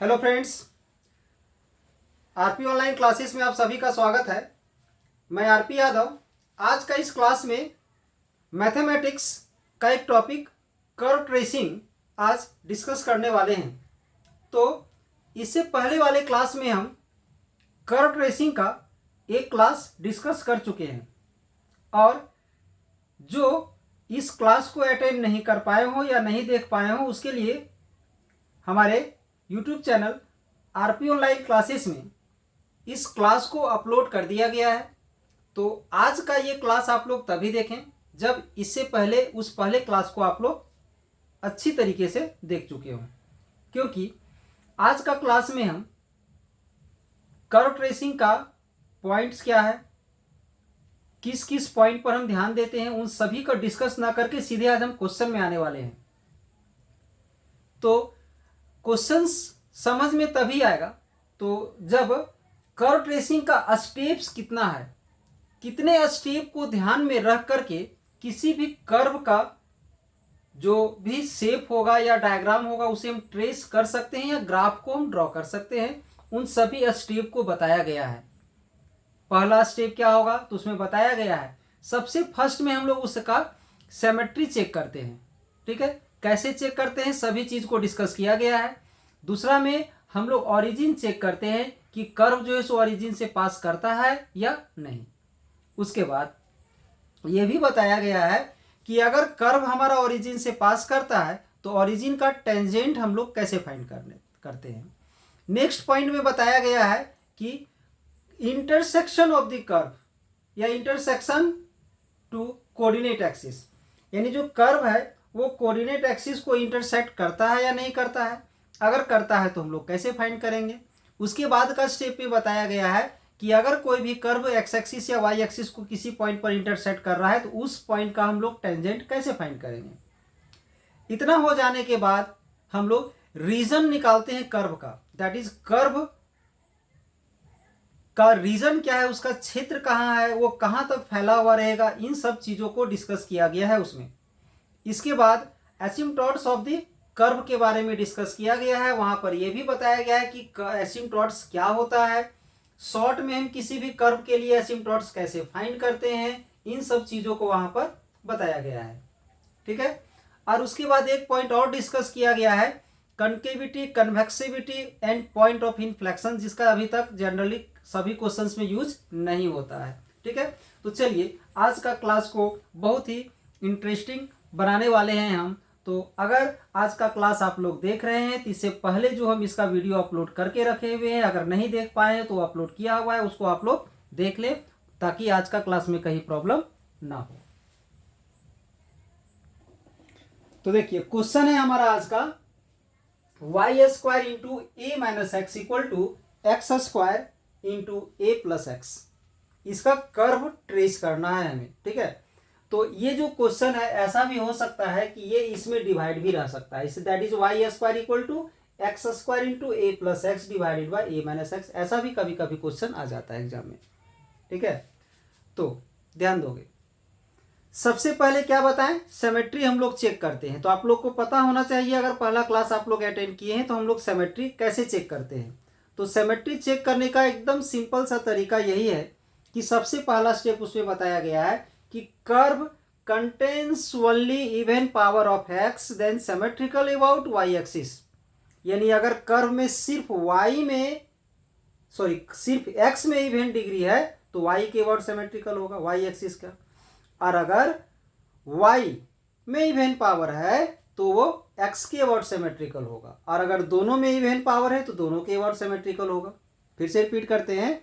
Hello friends, RP online classes में आप सभी का स्वागत है। मैं आरपी यादव। आज का इस क्लास में मैथमेटिक्स का एक टॉपिक कर्व ट्रेसिंग आज डिस्कस करने वाले हैं। तो इससे पहले वाले क्लास में हम कर्व ट्रेसिंग का एक क्लास डिस्कस कर चुके हैं, और जो इस क्लास को अटेंड नहीं कर पाए हो या नहीं देख पाए हो उसके लिए हमारे YouTube channel RP online classes में इस क्लास को अपलोड कर दिया गया है। तो आज का ये क्लास आप लोग तभी देखें जब इससे पहले उस पहले क्लास को आप लोग अच्छी तरीके से देख चुके हों, क्योंकि आज का क्लास में हम कर्व ट्रेसिंग का पॉइंट्स क्या है, किस किस पॉइंट पर हम ध्यान देते हैं, उन सभी का डिस्कस ना करके सीधे आज हम क्वेश्चन में आने वाले हैं। तो क्वेश्चंस समझ में तभी आएगा तो जब कर्व ट्रेसिंग का स्टेप्स कितना है, कितने स्टेप को ध्यान में रख करके किसी भी कर्व का जो भी शेप होगा या डायग्राम होगा उसे हम ट्रेस कर सकते हैं या ग्राफ को हम ड्रॉ कर सकते हैं, उन सभी स्टेप को बताया गया है। पहला स्टेप क्या होगा तो उसमें बताया गया है, सबसे फर्स्ट में हम लोग उसका सिमेट्री चेक करते हैं। ठीक है, कैसे चेक करते हैं सभी चीज को डिस्कस किया गया है। दूसरा में हम लोग ओरिजिन चेक करते हैं कि कर्व जो है सो ओरिजिन से पास करता है या नहीं। उसके बाद यह भी बताया गया है कि अगर कर्व हमारा ओरिजिन से पास करता है तो ओरिजिन का टेंजेंट हम लोग कैसे फाइंड करते हैं। नेक्स्ट पॉइंट में बताया गया है कि इंटरसेक्शन ऑफ द कर्व या इंटरसेक्शन टू कोऑर्डिनेट एक्सिस, यानी जो कर्व है वो कोऑर्डिनेट एक्सिस को इंटरसेक्ट करता है या नहीं करता है। अगर करता है तो हम लोग कैसे फाइंड करेंगे। उसके बाद का स्टेप में बताया गया है कि अगर कोई भी कर्व एक्स एक्सिस या वाई एक्सिस को किसी पॉइंट पर इंटरसेक्ट कर रहा है तो उस पॉइंट का हम लोग टेंजेंट कैसे फाइंड करेंगे। इतना हो जाने के बाद हम लोग रीजन निकालते हैं कर्व का, दैट इज कर्व का रीजन क्या है, उसका क्षेत्र कहाँ है, वो कहाँ तक फैला हुआ रहेगा, इन सब चीजों को डिस्कस किया गया है उसमें। इसके बाद एसिम्पटोट्स ऑफ द कर्व के बारे में डिस्कस किया गया है। वहां पर यह भी बताया गया है कि एसिम्पटोट्स क्या होता है, शॉर्ट में हम किसी भी कर्व के लिए एसिम्पटोट्स कैसे फाइंड करते हैं, इन सब चीजों को वहां पर बताया गया है। ठीक है, और उसके बाद एक पॉइंट और डिस्कस किया गया है, concavity, convexity and point of inflection, जिसका अभी तक जनरली सभी क्वेश्चंस में यूज नहीं होता है। ठीक है, तो चलिए आज का क्लास को बहुत ही इंटरेस्टिंग बनाने वाले हैं हम। तो अगर आज का क्लास आप लोग देख रहे हैं तो इससे पहले जो हम इसका वीडियो अपलोड करके रखे हुए हैं, अगर नहीं देख पाए हैं तो अपलोड किया हुआ है, उसको आप लोग देख लें ताकि आज का क्लास में कहीं प्रॉब्लम ना हो। तो देखिए क्वेश्चन है हमारा आज का, y square into a minus x equal to x square into a plus x, इसका कर्व ट्रेस करना है हमें। ठीक है, तो ये जो क्वेश्चन है ऐसा भी हो सकता है कि ये इसमें डिवाइड भी रह सकता है, इसे that is y square equal to x square into a plus x divided by A minus x, ऐसा भी कभी कभी क्वेश्चन आ जाता है एग्जाम में। ठीक है, तो ध्यान दोगे। सबसे पहले क्या बताएं, सिमेट्री हम लोग चेक करते हैं। तो आप लोग को पता होना चाहिए, अगर पहला क्लास आप लोग अटेंड किए हैं तो हम लोग सिमेट्री कैसे चेक करते हैं। तो सिमेट्री चेक करने का एकदम सिंपल सा तरीका यही है कि सबसे पहला स्टेप उसमें बताया गया है कि curve contains only even power of x then symmetrical about y axis, यानी अगर कर्व में सिर्फ एक्स में इवन डिग्री है तो वाई के अबाउट सिमेट्रिकल होगा, वाई एक्सिस का। और अगर वाई में इवन पावर है तो वो एक्स के अबाउट सिमेट्रिकल होगा, और अगर दोनों में इवन पावर है तो दोनों के अबाउट सिमेट्रिकल होगा। फिर से रिपीट करते हैं,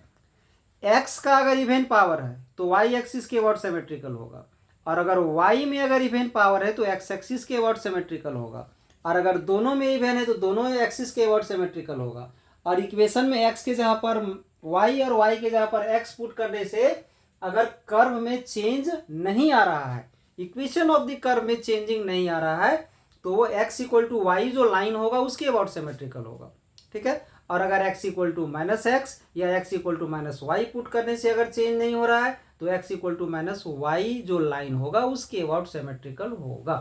एक्स का अगर इवन पावर है तो वाई एक्सिस के अबाउट सिमेट्रिकल होगा, और अगर वाई में अगर इवन पावर है तो एक्स एक्सिस के अबाउट सिमेट्रिकल होगा, और अगर दोनों में इवन है तो दोनों एक्सिस के अबाउट सिमेट्रिकल होगा। और इक्वेशन में एक्स के जगह पर वाई और वाई के जगह पर एक्स पुट करने से अगर कर्व में चेंज नहीं आ रहा है, इक्वेशन ऑफ द कर्व में चेंजिंग नहीं आ रहा है, तो वो एक्स इक्वल टू वाई जो लाइन होगा उसके अबाउट सिमेट्रिकल होगा। ठीक है, और अगर x equal to minus x या x equal to minus y put करने से अगर चेंज नहीं हो रहा है तो x equal to minus y जो लाइन होगा उसके अबाउट सिमेट्रिकल होगा।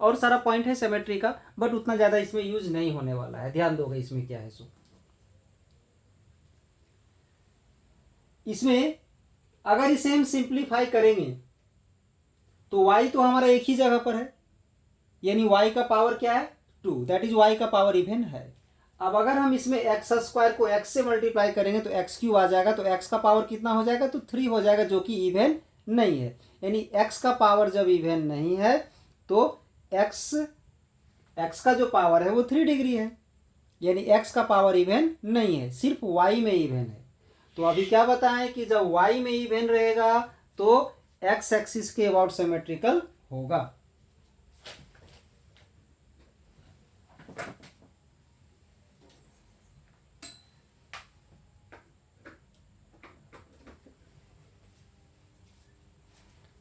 और सारा पॉइंट है सिमेट्री का, बट उतना ज़्यादा इसमें यूज नहीं होने वाला है, ध्यान दोगे इसमें क्या है। सो इसमें अगर इसे हम सिंप्लीफाई करेंगे तो y तो हमारा एक ही जगह पर है, यानी y का पावर क्या है 2, दैट इज y का पावर इवन है। अब अगर हम इसमें एक्स स्क्वायर को x से मल्टीप्लाई करेंगे तो एक्स क्यू आ जाएगा, तो x का पावर कितना हो जाएगा, तो 3 हो जाएगा, जो कि इवन नहीं है। यानी x का पावर जब इवन नहीं है तो x का जो पावर है वो 3 डिग्री है, यानी x का पावर इवन नहीं है, सिर्फ y में इवन है। तो अभी क्या बताएं कि जब y में इवन रहेगा तो x एक्सिस के अबाउट सिमेट्रिकल होगा।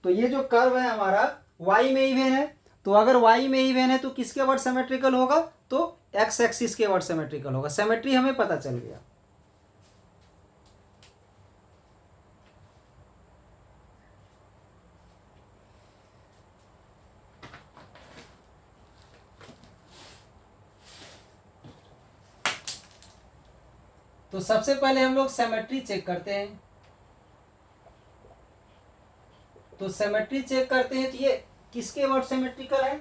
तो ये जो कर्व है हमारा y में इवन है, तो अगर y में इवन है तो किसके अबाउट सिमेट्रिकल होगा, तो x एक्सिस के अबाउट सिमेट्रिकल होगा। सिमेट्री हमें पता चल गया। तो सबसे पहले हम लोग सिमेट्री चेक करते हैं। तो सिमेट्री चेक करते हैं तो ये किसके अबाउट सिमेट्रिकल है,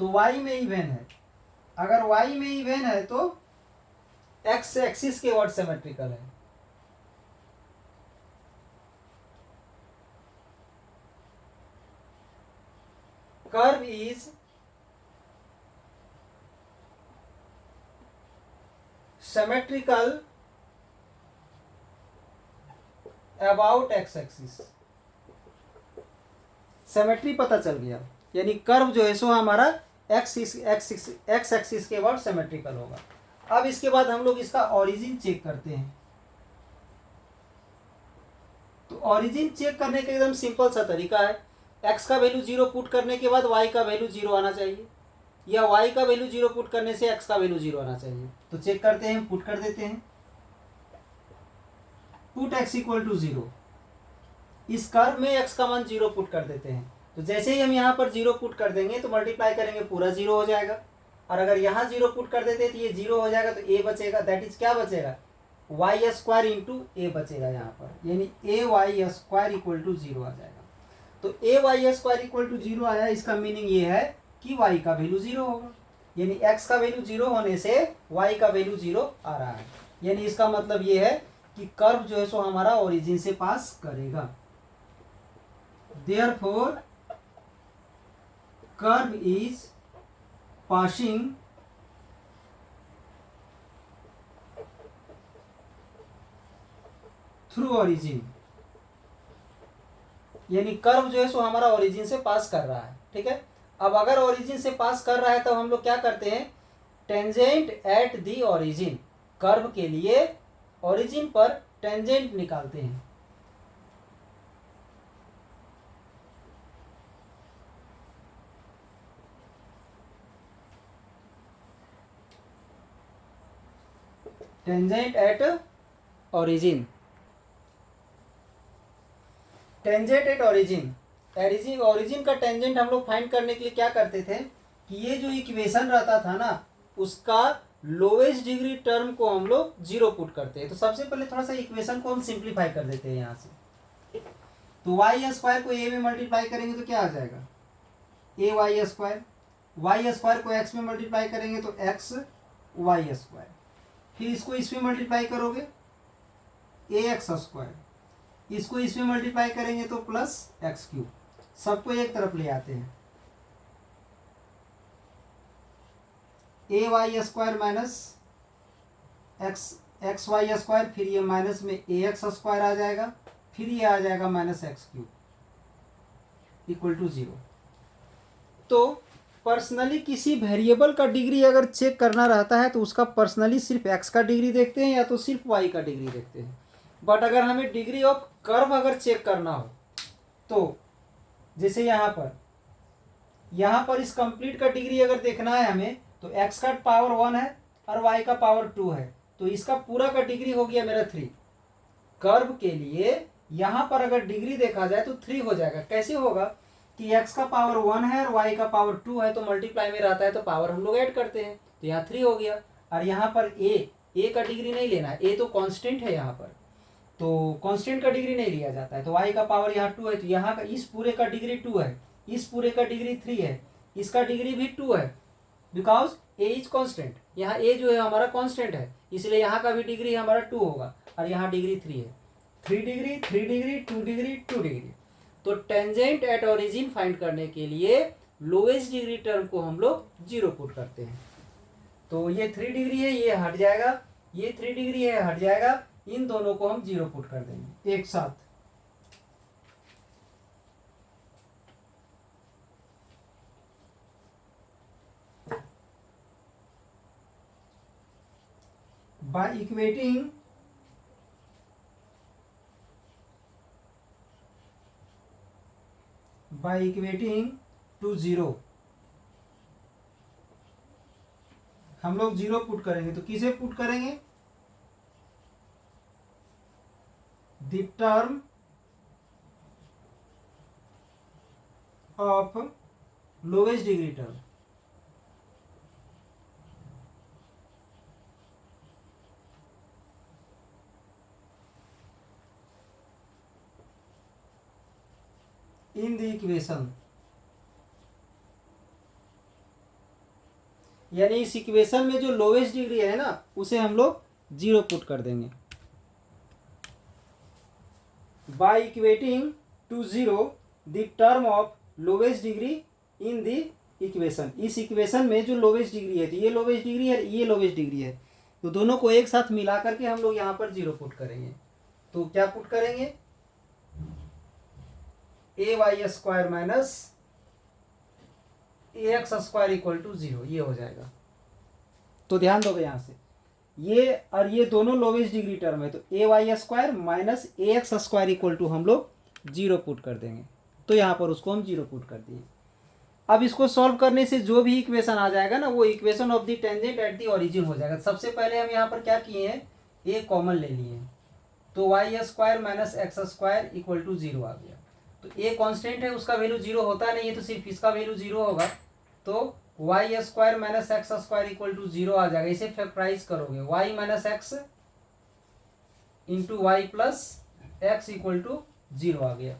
तो y में इवन है। अगर y में इवन है तो x एक्सिस के अबाउट सिमेट्रिकल है। Curve is symmetrical about x axis. Symmetry पता चल गया, यानी कर्व जो है सो हमारा एक्स एक्सिस के अबाउट सिमेट्रिकल होगा। अब इसके बाद हम लोग इसका ओरिजिन चेक करते हैं। तो ओरिजिन चेक करने का एकदम सिंपल सा तरीका है, x का वैल्यू 0 पुट करने के बाद y का वैल्यू 0 आना चाहिए, या y का वैल्यू 0 पुट करने से x का वैल्यू 0 आना चाहिए। तो चेक करते हैं, पुट कर देते हैं, पुट x इक्वल टू 0। इस कर्व में x का मान 0 पुट कर देते हैं। तो जैसे ही हम यहाँ पर 0 पुट कर देंगे तो मल्टीप्लाई करेंगे पूरा 0 हो जाएगा, और अगर यहाँ 0 पुट कर देते हैं तो ये 0 हो जाएगा, तो a बचेगा, दैट इज क्या बचेगा, वाई स्क्वायर इंटू ए बचेगा यहाँ पर, यानी ए वाई स्क्वायर इक्वल टू 0 आ जाएगा। तो ए वाई स्क्वायर इक्वल टू 0 आया, इसका मीनिंग ये है कि y का वैल्यू 0 होगा, यानी x का वैल्यू 0 होने से y का वैल्यू 0 आ रहा है। यानी इसका मतलब ये है कि कर्व जो है सो हमारा ओरिजिन से पास करेगा। Therefore curve is passing through origin, यानी कर्व जो है सो हमारा ओरिजिन से पास कर रहा है। ठीक है, अब अगर ओरिजिन से पास कर रहा है तो हम लोग क्या करते हैं, tangent at the origin, curve के लिए ओरिजिन पर टेंजेंट निकालते हैं। Tangent at origin, tangent at origin, origin का टेंजेंट हम लोग फाइंड करने के लिए क्या करते थे कि ये जो इक्वेशन रहता था ना, उसका लोवेस्ट डिग्री टर्म को हम लोग 0 पुट करते हैं। तो सबसे पहले थोड़ा सा इक्वेशन को हम सिंप्लीफाई कर देते हैं यहाँ से। तो वाई स्क्वायर को ए में मल्टीप्लाई करेंगे तो क्या आ जाएगा, ए वाई स्क्वायर, वाई स्क्वायर को एक्स में मल्टीप्लाई करेंगे तो एक्स वाई स्क्वायर, फिर इसको इसमें मल्टीप्लाई करोगे ए एक्स स्क्वायर, इसको इसमें मल्टीप्लाई करेंगे तो प्लस एक्स क्यूब, सबको एक तरफ ले आते हैं, a y square minus x y square, फिर ये माइनस में ए एक्स स्क्वायर आ जाएगा, फिर ये आ जाएगा minus x cube equal to 0। तो पर्सनली किसी वेरिएबल का डिग्री अगर चेक करना रहता है तो उसका पर्सनली सिर्फ एक्स का डिग्री देखते हैं या तो सिर्फ वाई का डिग्री देखते हैं। बट अगर हमें डिग्री ऑफ कर्व अगर चेक करना हो तो जैसे यहाँ पर इस कंप्लीट का डिग्री अगर देखना है हमें, तो x का पावर 1 है और y का पावर 2 है, तो इसका पूरा का डिग्री हो गया मेरा 3। कर्व के लिए यहाँ पर अगर डिग्री देखा जाए तो 3 हो जाएगा। कैसे होगा कि x का पावर 1 है और y का पावर 2 है, तो मल्टीप्लाई में रहता है तो पावर हम लोग ऐड करते हैं, तो यहाँ 3 हो गया। और यहाँ पर a का डिग्री नहीं लेना है, a तो कांस्टेंट है यहाँ पर, तो कांस्टेंट का डिग्री नहीं लिया जाता है, तो y का पावर यहाँ 2 है, तो यहाँ का इस पूरे का डिग्री 2 है, इस पूरे का डिग्री 3 है, इसका डिग्री भी 2 है, बिकॉज a इज कांस्टेंट। यहाँ a जो है हमारा कांस्टेंट है, इसलिए यहाँ का भी डिग्री हमारा 2 होगा, और यहाँ डिग्री 3 है, 3 डिग्री 3 डिग्री 2 डिग्री 2 डिग्री। तो टेंजेंट एट ओरिजिन फाइंड करने के लिए लोएस्ट डिग्री टर्म को हम लोग 0 पुट करते हैं। तो ये 3 डिग्री है, ये हट जाएगा, ये 3 डिग्री है, हट जाएगा, इन दोनों को हम 0 पुट कर देंगे एक साथ। बाय इक्वेटिंग टू 0 हम लोग 0 पुट करेंगे, तो किसे पुट करेंगे? The term of lowest degree term, in the equation, यानी इस इक्वेशन में जो लोवेस्ट डिग्री है ना उसे हम लोग 0 पुट कर देंगे। By equating to 0 the term of lowest degree in the equation, इस इक्वेशन में जो लोवेस्ट डिग्री है, तो ये लोवेस्ट डिग्री है, ये लोवेस्ट डिग्री है, तो दोनों को एक साथ मिला करके हम लोग यहाँ पर 0 पुट करेंगे। तो क्या पुट करेंगे? ay² minus ax² equal to 0, ये हो जाएगा। तो ध्यान दोगे यहाँ से, ये और ये दोनों लोवेस्ट डिग्री टर्म है, तो ay² minus ax² equal to हम लोग 0 पुट कर देंगे। तो यहाँ पर उसको हम 0 पुट कर दिए। अब इसको सॉल्व करने से जो भी इक्वेशन आ जाएगा ना, वो equation of the tangent at the origin हो जाएगा। सबसे पहले हम यहाँ पर क्या किए हैं, a कॉमन ले लिए हैं, तो y² minus x² equal to 0 आ गया। तो a कांस्टेंट है, उसका वैल्यू 0 होता नहीं है, तो सिर्फ इसका वैल्यू 0 होगा, तो y² minus x² equal to 0 आ जाएगा। इसे फैक्टराइज करोगे, y minus x into y plus x equal to 0 आ गया।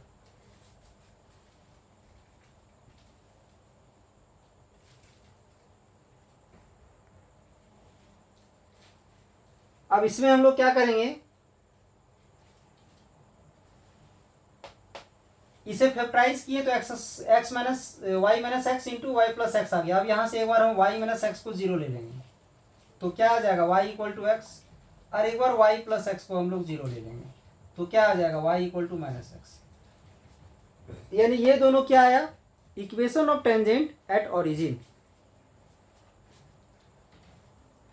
अब इसमें हम लोग क्या करेंगे, इसे फैक्टराइज किए तो x minus y minus x into y plus x आ गया। अब यहाँ से एक बार हम वाई माइनस एक्स को 0 ले लेंगे, तो क्या आ जाएगा वाई इक्वल टू एक्स, और एक बार वाई प्लस एक्स को हम लोग 0 ले लेंगे, तो क्या आ जाएगा y equal to minus x. यानी ये दोनों क्या आया, equation of tangent at origin.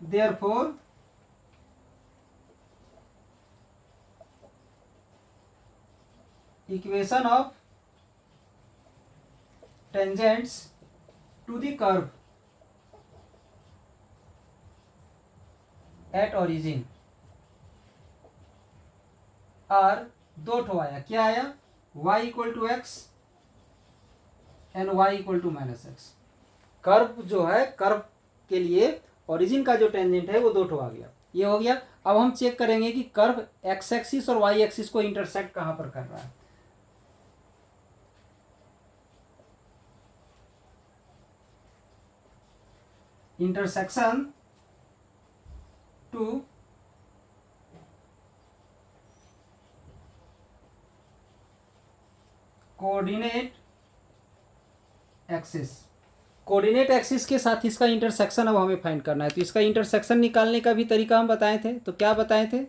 Therefore equation of tangents to the curve at origin are दो ठो आया। क्या आया, y equal to x and y equal to minus x. Curve जो है, कर्व के लिए ओरिजिन का जो टेंजेंट है वो दो ठो आ गया, ये हो गया। अब हम चेक करेंगे कि कर्व एक्स एक्सिस और वाई एक्सिस को इंटरसेक्ट कहां पर कर रहा है। Intersection to coordinate axis, coordinate axis के साथ इसका इंटरसेक्शन अब हमें फाइंड करना है। तो इसका इंटरसेक्शन निकालने का भी तरीका हम बताए थे। तो क्या बताए थे,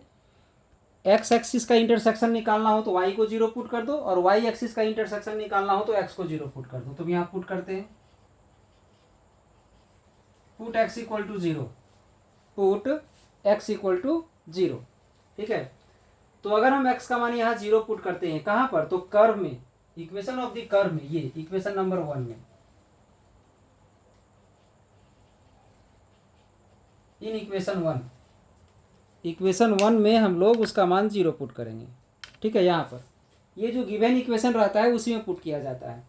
एक्स एक्सिस का इंटरसेक्शन निकालना हो तो वाई को 0 पुट कर दो, और वाई एक्सिस का इंटरसेक्शन निकालना हो तो एक्स को 0 पुट कर दो। तो यहाँ पुट करते हैं, put x equal to 0, put x equal to 0, ठीक है। तो अगर हम एक्स का मान यहाँ 0 पुट करते हैं, कहाँ पर, तो कर्व में, इक्वेशन ऑफ द कर्व में, ये इक्वेशन नंबर 1 में, इन इक्वेशन 1 में हम लोग उसका मान 0 पुट करेंगे, ठीक है। यहाँ पर ये जो गिवन इक्वेशन रहता है उसी में पुट किया जाता है।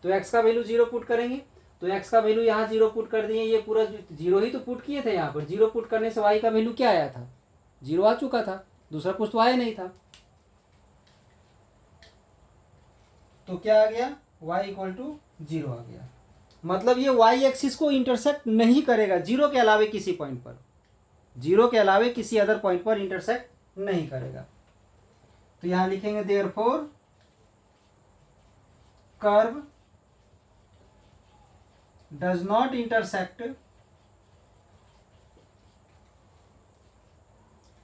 तो x का वैल्यू 0 पुट करेंगे, तो x का वैल्यू यहाँ 0 पुट कर दिए, ये पूरा 0 ही तो पुट किए थे यहाँ पर। 0 पुट करने से y का वैल्यू क्या आया था, 0 आ चुका था, दूसरा कुछ तो आया नहीं था। तो क्या आ गया, y इक्वल टू 0 आ गया। मतलब ये y एक्सिस को इंटरसेक्ट नहीं करेगा, 0 के अलावे किसी पॉइंट पर, 0 के अलावे किसी अदर पॉइंट पर इंटरसेक्ट नहीं करेगा। तो यहां लिखेंगे therefore curve does not intersect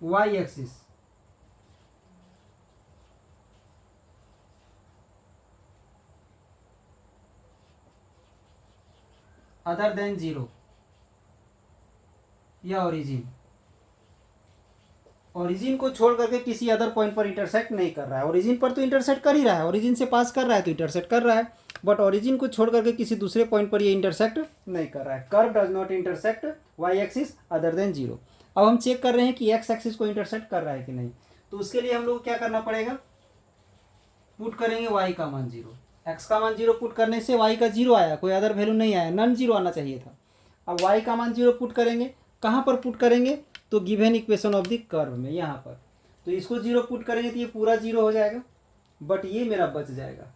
y axis other than 0 या ओरिजिन को छोड़ करके किसी अदर पॉइंट पर इंटरसेक्ट नहीं कर रहा है। ओरिजिन पर तो इंटरसेक्ट कर ही रहा है, ओरिजिन से पास कर रहा है तो इंटरसेक्ट कर रहा है, बट ओरिजिन को छोड़ करके किसी दूसरे पॉइंट पर ये इंटरसेक्ट नहीं कर रहा है। Curve does not intersect y axis other than 0। अब हम चेक कर रहे हैं कि x एक्सिस को इंटरसेक्ट कर रहा है कि नहीं। तो उसके लिए हम लोग क्या करना पड़ेगा, पुट करेंगे y का मान 0, x का मान 0 पुट करने से y का 0 आया, कोई अदर वैल्यू नहीं आया, नन 0 आना चाहिए था। अब y का मान 0 पुट करेंगे, कहाँ पर पुट करेंगे, तो given equation of the curve में यहाँ पर। तो इसको 0 पुट करेंगे तो ये पूरा 0 हो जाएगा, बट ये मेरा बच जाएगा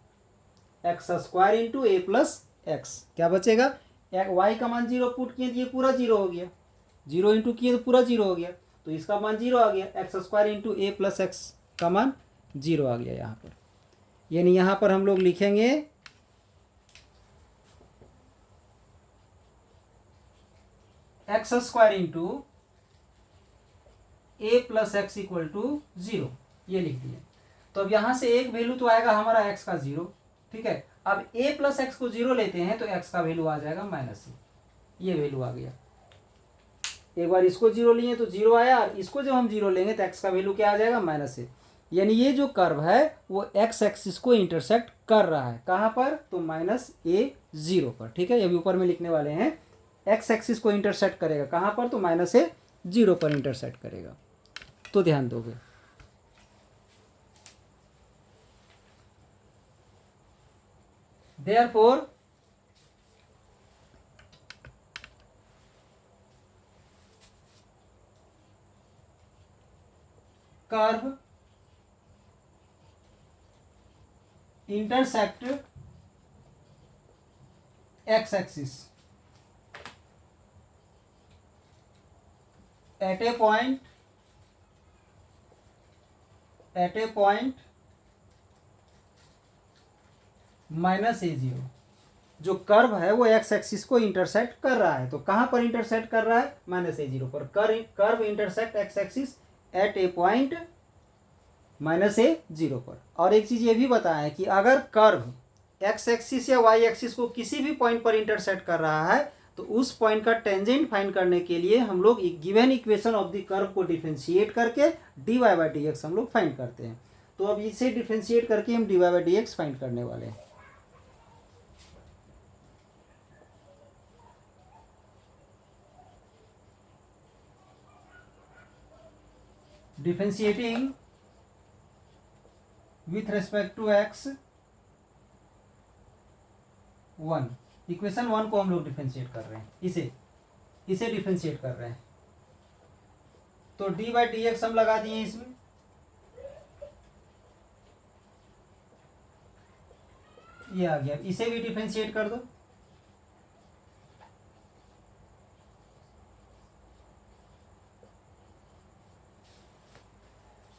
x square into a plus x. क्या बचेगा, y का मान 0 पुट किए तो ये पूरा 0 हो गया, 0 इंटू किए तो पूरा 0 हो गया, तो इसका मान 0 आ गया, x square into a plus x का मान 0 आ गया यहाँ पर। यानी यहाँ पर हम लोग लिखेंगे x square into a plus x equal to 0, ये लिख दिया। तो अब यहाँ से एक वैल्यू तो आएगा हमारा x का 0, ठीक है। अब a प्लस एक्स को 0 लेते हैं तो x का वैल्यू आ जाएगा -a, ये वैल्यू आ गया। एक बार इसको 0 लिए तो 0 आया, और इसको जब हम 0 लेंगे तो x का वैल्यू क्या आ जाएगा, -a। यानी ये जो कर्व है वो x एक्सिस को इंटरसेक्ट कर रहा है, कहाँ पर, तो -a0 पर, ठीक है। अभी ऊपर में लिखने वाले हैं x एक्सिस को इंटरसेक्ट करेगा, कहाँ पर, तो -a0 पर इंटरसेक्ट करेगा। तो ध्यान दोगे, therefore curve intersect x axis at a point -a0। जो कर्व है वो x एक्सिस को इंटरसेक्ट कर रहा है, तो कहाँ पर इंटरसेक्ट कर रहा है, -a0 पर। Curve intersect x axis at A point -a0 पर। और एक चीज़ ये भी बताया कि अगर कर्व x एक्सिस या y एक्सिस को किसी भी पॉइंट पर इंटरसेक्ट कर रहा है तो उस पॉइंट का टेंजेंट फाइंड करने के लिए हम लोग given equation of the curve को डिफरेंशिएट करके dy/dx हम लोग फाइंड करते हैं। तो अब इसे डिफरेंशिएट करके हम dy/dx फाइंड करने वाले हैं। Differentiating with respect to x 1, equation 1 को हम लोग डिफरेंशिएट कर रहे हैं, इसे डिफरेंशिएट कर रहे हैं। तो dy/dx हम लगा दिए इसमें, ये आ गया। इसे भी डिफरेंशिएट कर दो,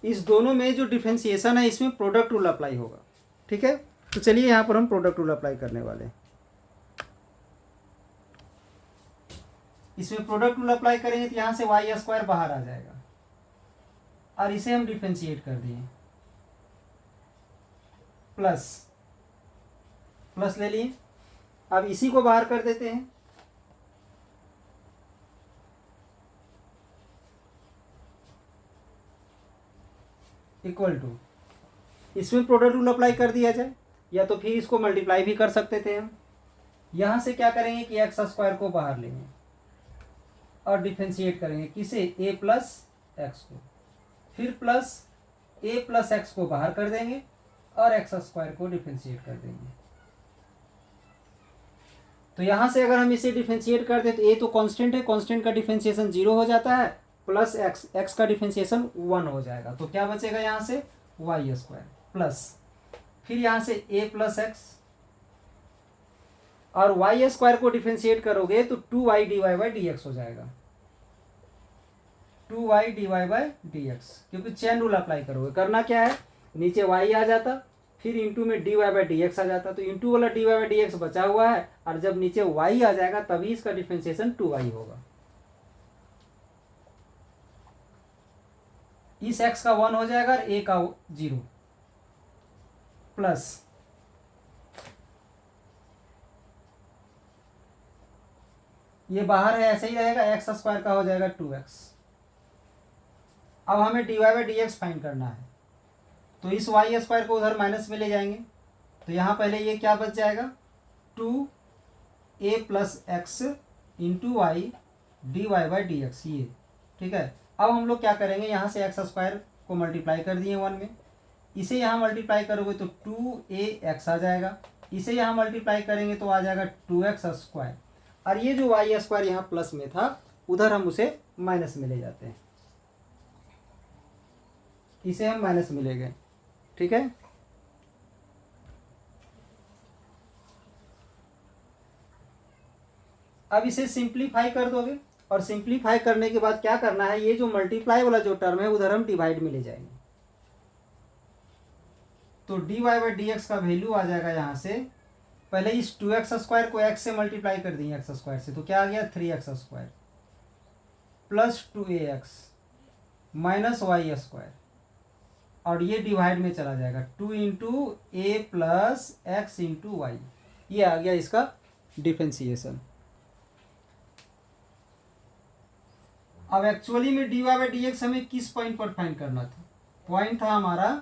इस दोनों में जो डिफरेंशिएशन है इसमें प्रोडक्ट रूल अप्लाई होगा, ठीक है। तो चलिए यहाँ पर हम प्रोडक्ट रूल अप्लाई करने वाले हैं। इसमें प्रोडक्ट रूल अप्लाई करेंगे तो यहाँ से y² बाहर आ जाएगा, और इसे हम डिफरेंशिएट कर दिए, प्लस ले लिए। अब इसी को बाहर कर देते हैं, इक्वल टू, इसमें प्रोडक्ट रूल अप्लाई कर दिया जाए, या तो फिर इसको मल्टीप्लाई भी कर सकते थे हम। यहाँ से क्या करेंगे कि x² को बाहर लेंगे और डिफरेंशिएट करेंगे, किसे, a प्लस एक्स को, फिर प्लस a प्लस एक्स को बाहर कर देंगे और x² को डिफरेंशिएट कर देंगे। तो यहाँ से अगर हम इसे डिफ्रेंशिएट कर दें तो ए तो कांस्टेंट है, कांस्टेंट का डिफ्रेंशिएशन 0 हो जाता है, प्लस एक्स, एक्स का डिफ्रेंशिएशन 1 हो जाएगा। तो क्या बचेगा यहाँ से वाई स्क्वायर प्लस, फिर यहाँ से ए प्लस एक्स, और वाई स्क्वायर को डिफ्रेंशिएट करोगे तो 2y dy by D x हो जाएगा, 2y dy by D x, क्योंकि चेन रूल अप्लाई करोगे। करना क्या है, नीचे y आ जाता, फिर इंटू में dy बाई डी एक्स आ जाता, तो इंटू वाला dy बाई डी एक्स बचा हुआ है, और जब नीचे y आ जाएगा तभी इसका डिफ्रेंशिएशन 2y होगा। इस x का 1 हो जाएगा और a का 0, प्लस ये बाहर है ऐसे ही रहेगा, एक्स स्क्वायर का हो जाएगा 2x। अब हमें dy by D x find करना है, तो इस वाई स्क्वायर को उधर माइनस में ले जाएंगे, तो यहाँ पहले ये क्या बच जाएगा 2a plus x into y d Y by D x, ये ठीक है। अब हम लोग क्या करेंगे, यहाँ से एक्स स्क्वायर को मल्टीप्लाई कर दिए 1 में, इसे यहाँ मल्टीप्लाई करोगे तो 2ax आ जाएगा, इसे यहाँ मल्टीप्लाई करेंगे तो आ जाएगा 2x स्क्वायर, और ये जो वाई स्क्वायर यहाँ प्लस में था उधर हम उसे माइनस में ले जाते हैं, इसे हम माइनस में ले गए, ठीक है। अब इसे सिंप्लीफाई कर दोगे, और सिंप्लीफाई करने के बाद क्या करना है, ये जो मल्टीप्लाई वाला जो टर्म है उधर हम डिवाइड में ले जाएंगे, तो dy बाई डी एक्स का वैल्यू आ जाएगा यहाँ से, पहले इस 2x स्क्वायर को x से मल्टीप्लाई कर दिए एक्स स्क्वायर से, तो क्या आ गया 3x square plus 2ax minus y square, और ये डिवाइड में चला जाएगा 2 into a plus x into y, ये आ गया इसका डिफ्रेंशिएशन। अब एक्चुअली में dy बाई डी एक्स हमें किस पॉइंट पर फाइंड करना था, पॉइंट था हमारा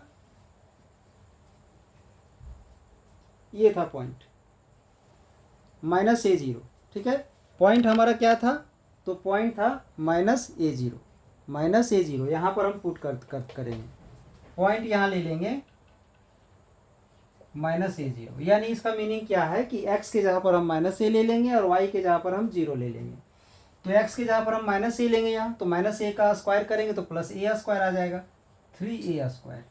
ये था पॉइंट -a0, ठीक है। पॉइंट हमारा क्या था, तो पॉइंट था -a0, -a0 यहाँ पर हम पुट करेंगे, पॉइंट यहाँ ले लेंगे -a0, यानी इसका मीनिंग क्या है कि x के जगह पर हम -a ले लेंगे और y के जगह पर हम 0 ले लेंगे। तो x के जगह पर हम -a लेंगे यहाँ, तो -a का स्क्वायर करेंगे तो प्लस a स्क्वायर आ जाएगा, 3a स्क्वायर।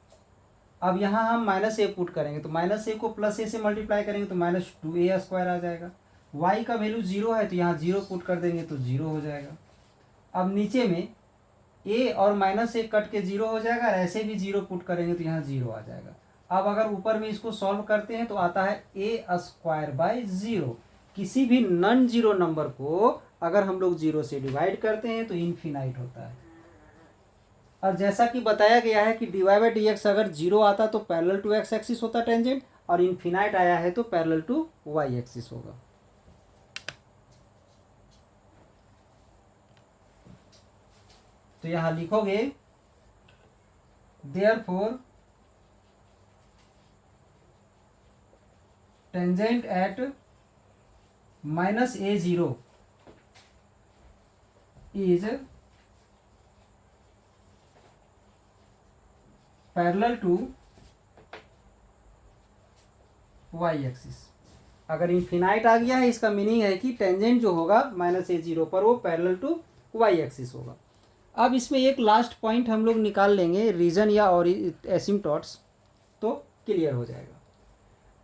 अब यहाँ हम -a पुट करेंगे तो -a को +a से मल्टीप्लाई करेंगे तो -2a स्क्वायर आ जाएगा। y का वैल्यू 0 है तो यहाँ 0 पुट कर देंगे तो 0 हो जाएगा। अब नीचे में a और -a कट के 0 हो जाएगा, और ऐसे भी 0 पुट करेंगे तो यहाँ 0 आ जाएगा। अब अगर ऊपर में इसको सॉल्व करते हैं तो आता है a स्क्वायर बाई 0। किसी भी नॉन जीरो नंबर को अगर हम लोग 0 से डिवाइड करते हैं तो इनफिनाइट होता है। और जैसा कि बताया गया है कि dy बाई डी एक्स अगर 0 आता तो पैरेलल टू x एक्सिस होता टेंजेंट, और इनफिनाइट आया है तो पैरेलल टू y एक्सिस होगा। तो यहां लिखोगे therefore tangent at -a0 is parallel to Y axis. अगर इनफिनाइट आ गया है इसका मीनिंग है कि टेंजेंट जो होगा -a0 पर वो पैरेलल टू वाई एक्सिस होगा। अब इसमें एक लास्ट पॉइंट हम लोग निकाल लेंगे, रीजन या और एसिम्पटॉट्स, तो क्लियर हो जाएगा।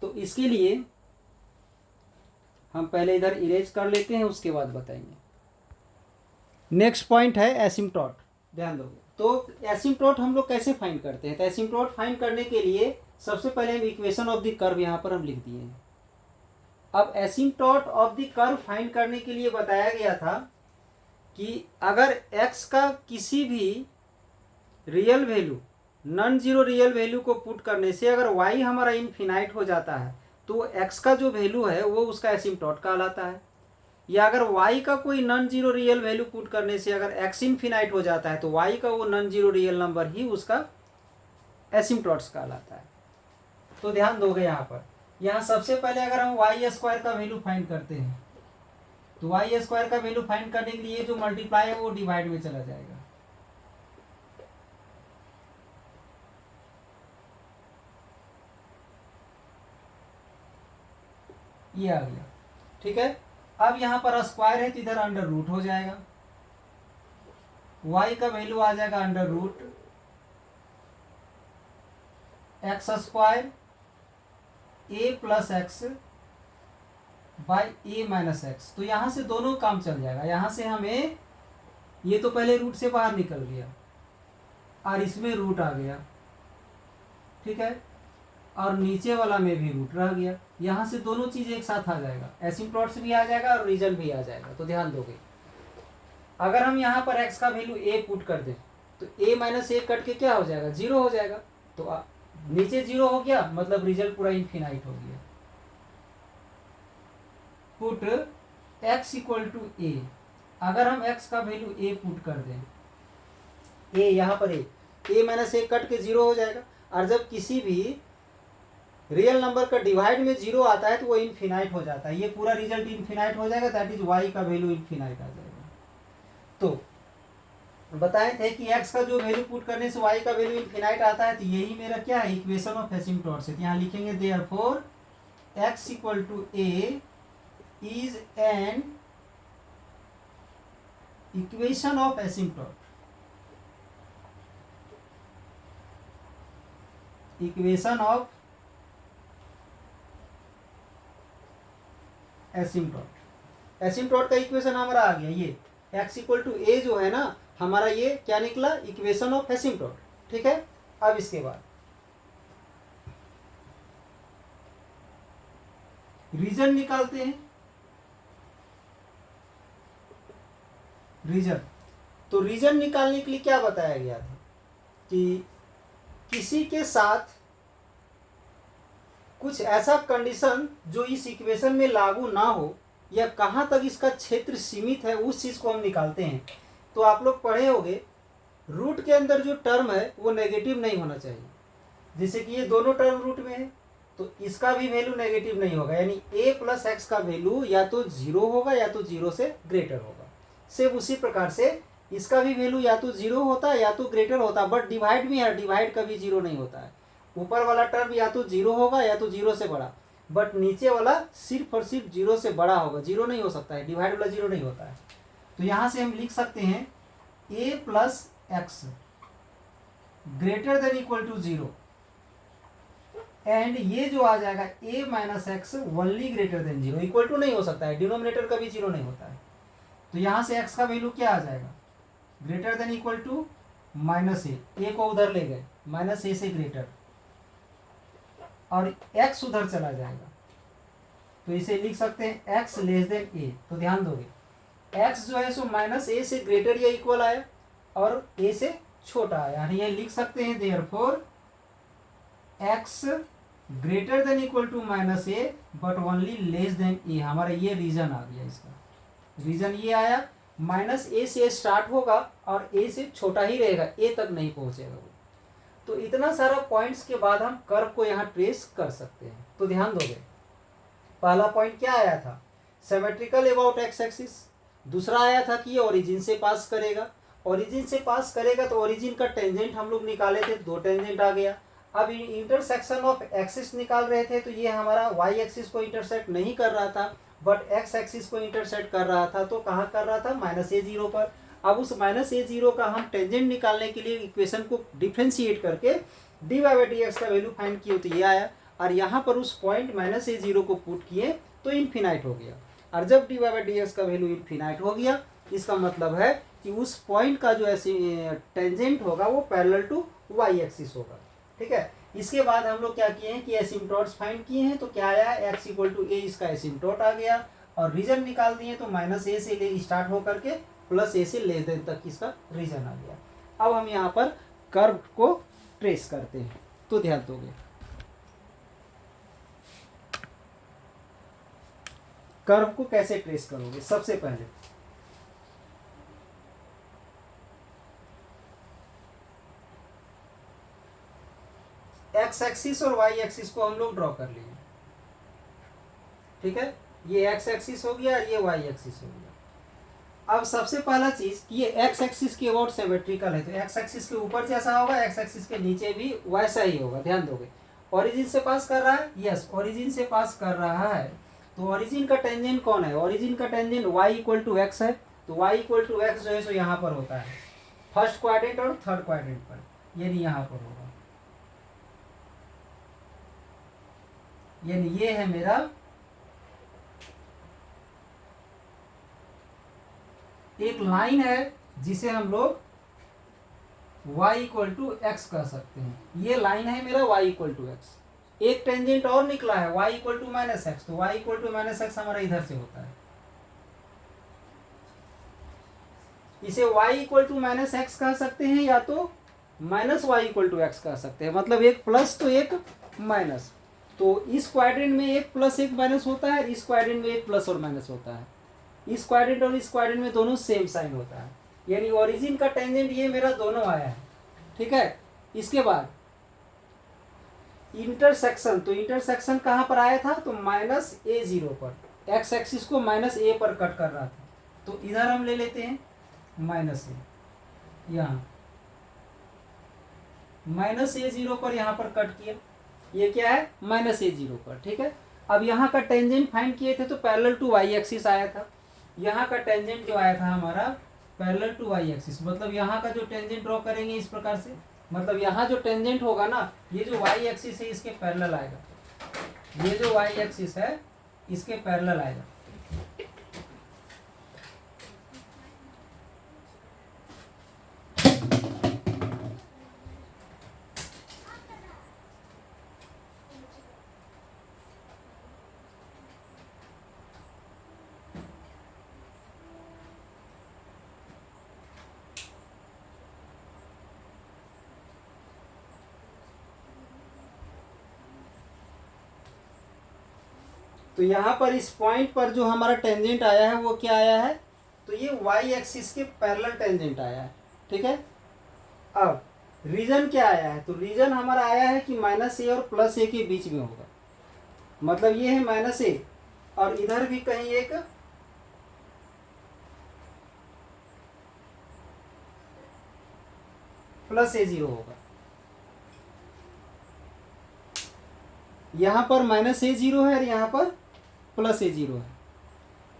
तो इसके लिए हम पहले इधर इरेज कर लेते हैं, उसके बाद बताएंगे। नेक्स्ट पॉइंट है एसिम्पटॉट, ध्यान दो। तो एसिम्पटॉट हम लोग कैसे फाइंड करते हैं, तो एसिम्पटॉट फाइंड करने के लिए सबसे पहले हम इक्वेशन ऑफ द कर्व यहाँ पर हम लिख दिए हैं। अब एसिम्पटॉट ऑफ द कर्व फाइंड करने के लिए बताया गया था कि अगर x का किसी भी real value, non zero real value को पुट करने से अगर y हमारा इनफिनाइट हो जाता है तो x का जो वैल्यू है वो उसका एसिम्पटॉट कहलाता है। या अगर y का कोई non zero real value put करने से अगर x इनफिनाइट हो जाता है तो y का वो नॉन जीरो रियल नंबर ही उसका एसिम्पटॉट्स कहलाता है। तो ध्यान दोगे यहाँ पर, यहाँ सबसे पहले अगर हम वाई स्क्वायर का वैल्यू फाइंड करते हैं तो वाई स्क्वायर का वैल्यू फाइंड करने के लिए जो मल्टीप्लाई है वो डिवाइड में चला जाएगा। ये आ गया, ठीक है। अब यहाँ पर स्क्वायर है तो इधर अंडर रूट हो जाएगा, y का वैल्यू आ जाएगा under root X square A plus X by A minus X. तो यहाँ से दोनों काम चल जाएगा, यहाँ से हमें ये तो पहले रूट से बाहर निकल गया और इसमें रूट आ गया, ठीक है, और नीचे वाला में भी रूट रह गया। यहाँ से दोनों चीज़ एक साथ आ जाएगा, एसिम्प्टोट्स भी आ जाएगा और रीजन भी आ जाएगा। तो ध्यान दोगे, अगर हम यहाँ पर x का वैल्यू a पुट कर दें तो a माइनस ए कट के क्या हो जाएगा, जीरो हो जाएगा। तो नीचे जीरो हो गया, मतलब रिजल्ट पूरा इन्फिनाइट हो गया। Put x equal to a, अगर हम x का वैल्यू a पुट कर दें, a यहाँ पर a माइनस ए कट के जीरो हो जाएगा। और जब किसी भी रियल नंबर का डिवाइड में जीरो आता है तो वो इन्फिनाइट हो जाता है, ये पूरा रिजल्ट इन्फिनाइट हो जाएगा, दैट इज y का वैल्यू इन्फिनाइट आ जाएगा। तो बताए थे कि x का जो वैल्यू पुट करने से y का वैल्यू इन्फिनाइट आता है, तो यही मेरा क्या है, इक्वेशन ऑफ एसिम्प्टोट्स है। यहाँ लिखेंगे therefore x equal to a is an equation of asymptote, equation of asymptote. Asymptote का इक्वेशन हमारा आ गया, ये x इक्वल टू a जो है ना हमारा, ये क्या निकला, इक्वेशन ऑफ एसिम्प्टोट, ठीक है। अब इसके बाद रीजन निकालते हैं। रीजन, तो रीजन निकालने के लिए क्या बताया गया था कि किसी के साथ कुछ ऐसा कंडीशन जो इस इक्वेशन में लागू ना हो, या कहाँ तक इसका क्षेत्र सीमित है, उस चीज़ को हम निकालते हैं। तो आप लोग पढ़े होंगे, रूट के अंदर जो टर्म है वो नेगेटिव नहीं होना चाहिए। जैसे कि ये दोनों टर्म रूट में है तो इसका भी वैल्यू नेगेटिव नहीं होगा, यानी a प्लस एक्स का वैल्यू या तो जीरो होगा या तो जीरो से ग्रेटर होगा। सिर्फ उसी प्रकार से इसका भी वैल्यू या तो जीरो होता है या तो ग्रेटर होता है, बट डिवाइड भी है, डिवाइड कभी जीरो नहीं होता है। ऊपर वाला टर्म या तो जीरो होगा या तो जीरो से बड़ा, बट नीचे वाला सिर्फ और सिर्फ जीरो से बड़ा होगा, जीरो नहीं हो सकता है, डिवाइड वाला जीरो नहीं होता है। तो यहाँ से हम लिख सकते हैं a plus X greater than equal to zero, and ये जो आ जाएगा a minus X only greater than zero, equal to नहीं हो सकता है, डिनोमिनेटर कभी जीरो नहीं होता है। तो यहाँ से x का वैल्यू क्या आ जाएगा, greater than equal to minus a को उधर ले गए, माइनस ए से ग्रेटर, और x उधर चला जाएगा, तो इसे लिख सकते हैं x लेस देन ए। तो ध्यान दोगे, x जो है सो माइनस ए से ग्रेटर या इक्वल आया और a से छोटा आया, यानी ये लिख सकते हैं therefore x greater than equal to minus a but only less than a. हमारा ये रीजन आ गया, इसका रीजन ये आया, माइनस ए से स्टार्ट होगा और ए से छोटा ही रहेगा, ए तक नहीं पहुंचेगा वो। तो इतना सारा पॉइंट्स के बाद हम कर्व को यहाँ ट्रेस कर सकते हैं। तो ध्यान दोगे, पहला पॉइंट क्या आया था, सिमेट्रिकल अबाउट एक्स एक्सिस। दूसरा आया था कि ये ओरिजिन से पास करेगा, ओरिजिन से पास करेगा तो ओरिजिन का टेंजेंट हम लोग निकाले थे, दो टेंजेंट आ गया। अब इंटरसेक्शन ऑफ एक्सिस निकाल रहे थे, तो ये हमारा वाई एक्सिस को इंटरसेक्ट नहीं कर रहा था बट एक्स एक्सिस को इंटरसेक्ट कर रहा था। तो कहाँ कर रहा था, माइनस ए जीरो पर। अब उस माइनस ए जीरो का हम टेंजेंट निकालने के लिए इक्वेशन को डिफ्रेंशिएट करके D Y by D X का वैल्यू फाइंड किए, तो ये आया। और यहाँ पर उस पॉइंट माइनस ए जीरो को पुट किए तो इन्फिनाइट हो गया। और जब D Y by D X का वैल्यू इन्फिनाइट हो गया, इसका मतलब है कि उस पॉइंट का जो ऐसे टेंजेंट होगा वो पैरेलल टू वाई एक्सिस होगा, ठीक है। इसके बाद हम लोग क्या किए हैं कि एसिम्प्टोट्स फाइंड किए हैं। तो क्या आया, एक्स इक्वल टू ए इसका एसिम्प्टोट आ गया, और रीजन निकाल दिए तो माइनस ए से ले स्टार्ट होकर के प्लस ए से लेस देन तक इसका रीजन आ गया। अब हम यहाँ पर कर्व को ट्रेस करते हैं, तो ध्यान दोगे, कर्व को कैसे ट्रेस करोगे। सबसे पहले एक्स एक्सिस और वाई एक्सिस को हम लोग ड्रॉ कर लिए, ठीक है। ये एक्स एक्सिस हो गया और ये वाई एक्सिस हो गया। अब सबसे पहला चीज कि ये एक्स एक्सिस के अबाउट सिमेट्रिकल है, तो एक्स एक्सिस के ऊपर जैसा होगा एक्स एक्सिस के नीचे भी वैसा ही होगा। ध्यान दोगे, ओरिजिन से पास कर रहा है, यस ओरिजिन से पास कर रहा है, तो ओरिजिन का टेंजेंट कौन है? ओरिजिन का tangent y equal to X है, तो y इक्वल टू एक्स जो है सो यहाँ पर होता है फर्स्ट क्वाड्रेंट और थर्ड क्वाड्रेंट पर, यानी यहाँ पर होगा। यानी ये है मेरा एक लाइन है जिसे हम लोग y इक्वल टू एक्स कह सकते हैं। ये लाइन है मेरा y इक्वल टू एक्स। एक टेंजेंट और निकला है y equal to minus X, तो y equal to minus X हमारा इधर से होता है। इसे y equal to minus X कह सकते हैं या तो minus y equal to X कह सकते हैं, मतलब एक प्लस तो एक माइनस। तो इस क्वाड्रेंट में एक प्लस एक माइनस होता है, इस क्वाड्रेंट में एक प्लस और माइनस होता है। इस क्वाड्रेंट और इस क्वाड्रेंट में दोनों सेम साइन होता है, यानी ओरिजिन का टेंजेंट ये मेरा दोनों आया है। ठीक है, इसके बाद इंटरसेक्शन, तो इंटरसेक्शन कहाँ पर आया था? तो माइनस ए जीरो पर, एक्स एक्सिस को माइनस ए पर कट कर रहा था, तो इधर हम ले लेते हैं माइनस ए, यहाँ माइनस ए जीरो पर यहाँ पर कट किया, ये क्या है? माइनस ए जीरो पर। ठीक है, अब यहाँ का टेंजेंट फाइंड किए थे तो पैरेलल टू वाई एक्सिस आया था। यहाँ का टेंजेंट जो आया था हमारा पैरेलल टू वाई एक्सिस, मतलब यहाँ का जो टेंजेंट ड्रॉ करेंगे इस प्रकार से, मतलब यहाँ जो टेंजेंट होगा ना, ये जो वाई एक्सिस है इसके पैरेलल आएगा, ये जो वाई एक्सिस है इसके पैरेलल आएगा। तो यहाँ पर इस पॉइंट पर जो हमारा टेंजेंट आया है वो क्या आया है? तो ये वाई एक्सिस के पैरेलल टेंजेंट आया है। ठीक है, अब रीजन क्या आया है? तो रीजन हमारा आया है कि माइनस ए और प्लस ए के बीच में होगा, मतलब ये है माइनस ए और इधर भी कहीं एक प्लस ए जीरो होगा। यहाँ पर माइनस ए जीरो है और यहाँ पर प्लस ए जीरो है।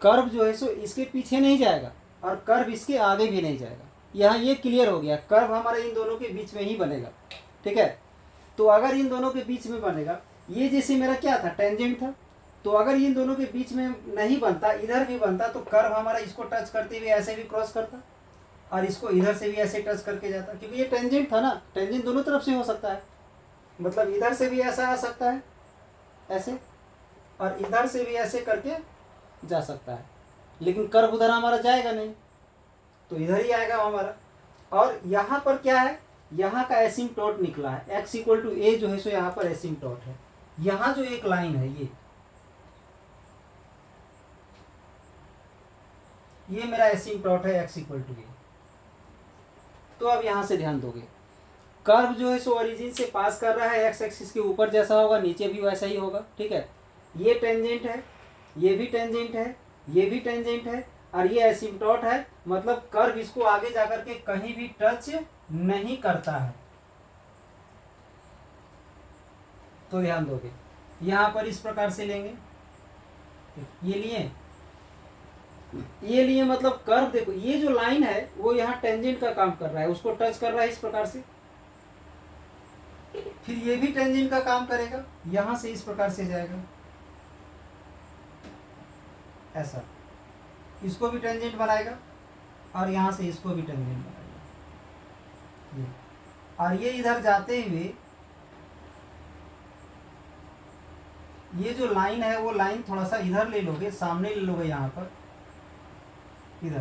कर्व जो है सो इसके पीछे नहीं जाएगा और कर्व इसके आगे भी नहीं जाएगा। यहाँ ये क्लियर हो गया, कर्व हमारा इन दोनों के बीच में ही बनेगा। ठीक है, तो अगर इन दोनों के बीच में बनेगा, ये जैसे मेरा क्या था? टेंजेंट था, तो अगर इन दोनों के बीच में नहीं बनता, इधर भी बनता, तो कर्व हमारा इसको टच करते हुए ऐसे भी क्रॉस करता और इसको इधर से भी ऐसे टच करके जाता, क्योंकि ये टेंजेंट था ना। टेंजेंट दोनों तरफ से हो सकता है, मतलब इधर से भी ऐसा आ सकता है ऐसे, और इधर से भी ऐसे करके जा सकता है, लेकिन कर्व उधर हमारा जाएगा नहीं, तो इधर ही आएगा हमारा। और यहाँ पर क्या है? यहाँ का एसिम्पटोट निकला है, x इक्वल टू ए जो है सो यहाँ पर एसिम्पटोट है। यहाँ जो एक लाइन है ये मेरा एसिम्पटोट है x इक्वल टू ए। तो अब यहाँ से ध्यान दोगे, कर्व जो है सो ओरिजिन से पास कर रहा है, एक्स एक्सिस के ऊपर जैसा होगा नीचे भी वैसा ही होगा। ठीक है, ये टेंजेंट है, ये भी टेंजेंट है, ये भी टेंजेंट है और ये एसिम्पटोट है, मतलब कर्व इसको आगे जाकर के कहीं भी टच नहीं करता है। तो ध्यान दोगे, यहाँ पर इस प्रकार से लेंगे, ये लिए मतलब कर्व देखो, ये जो लाइन है वो यहाँ टेंजेंट का काम कर रहा है, उसको टच कर रहा है इस प्रकार से। फिर ये भी टेंजेंट का काम करेगा, यहाँ से इस प्रकार से जाएगा ऐसा, इसको भी टेंजेंट बनाएगा और यहाँ से इसको भी टेंजेंट बनाएगा। और ये इधर जाते हुए ये जो लाइन है वो लाइन थोड़ा सा इधर ले लोगे, सामने ले लोगे यहाँ पर इधर,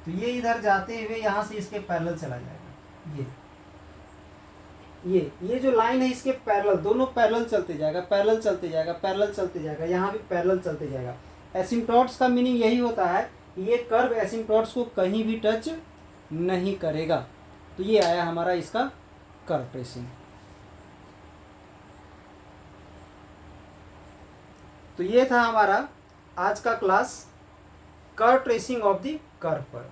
तो ये इधर जाते हुए यहाँ से इसके पैरेलल चला जाएगा। ये जो लाइन है इसके पैरेलल, दोनों पैरेलल चलते जाएगा, पैरेलल चलते जाएगा, पैरेलल चलते जाएगा, यहाँ भी पैरेलल चलते जाएगा। एसिम्पटोट्स का मीनिंग यही होता है, ये कर्व एसिम्पटोट्स को कहीं भी टच नहीं करेगा। तो ये आया हमारा इसका कर्व ट्रेसिंग। तो ये था हमारा आज का class curve tracing of the curve पर।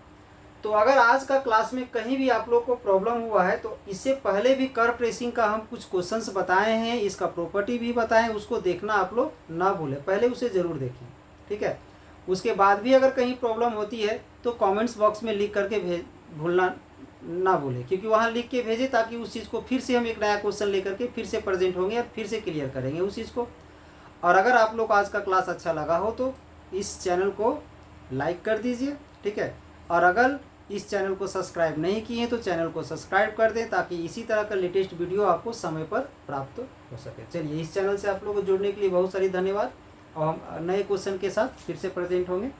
तो अगर आज का क्लास में कहीं भी आप लोग को प्रॉब्लम हुआ है तो इससे पहले भी कर्व ट्रेसिंग का हम कुछ क्वेश्चंस बताए हैं, इसका प्रॉपर्टी भी बताएं, उसको देखना आप लोग ना भूलें, पहले उसे ज़रूर देखें। ठीक है। उसके बाद भी अगर कहीं प्रॉब्लम होती है तो कमेंट्स बॉक्स में लिख करके भूलना ना भूलें, क्योंकि वहाँ लिख के भेजें ताकि उस चीज़ को फिर से हम एक नया क्वेश्चन लेकर के फिर से प्रेजेंट होंगे और फिर से क्लियर करेंगे उस चीज़ को। और अगर आप लोग आज का क्लास अच्छा लगा हो तो इस चैनल को लाइक कर दीजिए, ठीक है। और अगर इस चैनल को सब्सक्राइब नहीं किए तो चैनल को सब्सक्राइब कर दें ताकि इसी तरह का लेटेस्ट वीडियो आपको समय पर प्राप्त हो सके। चलिए, इस चैनल से आप लोगों को जुड़ने के लिए बहुत सारी धन्यवाद और हम नए क्वेश्चन के साथ फिर से प्रेजेंट होंगे।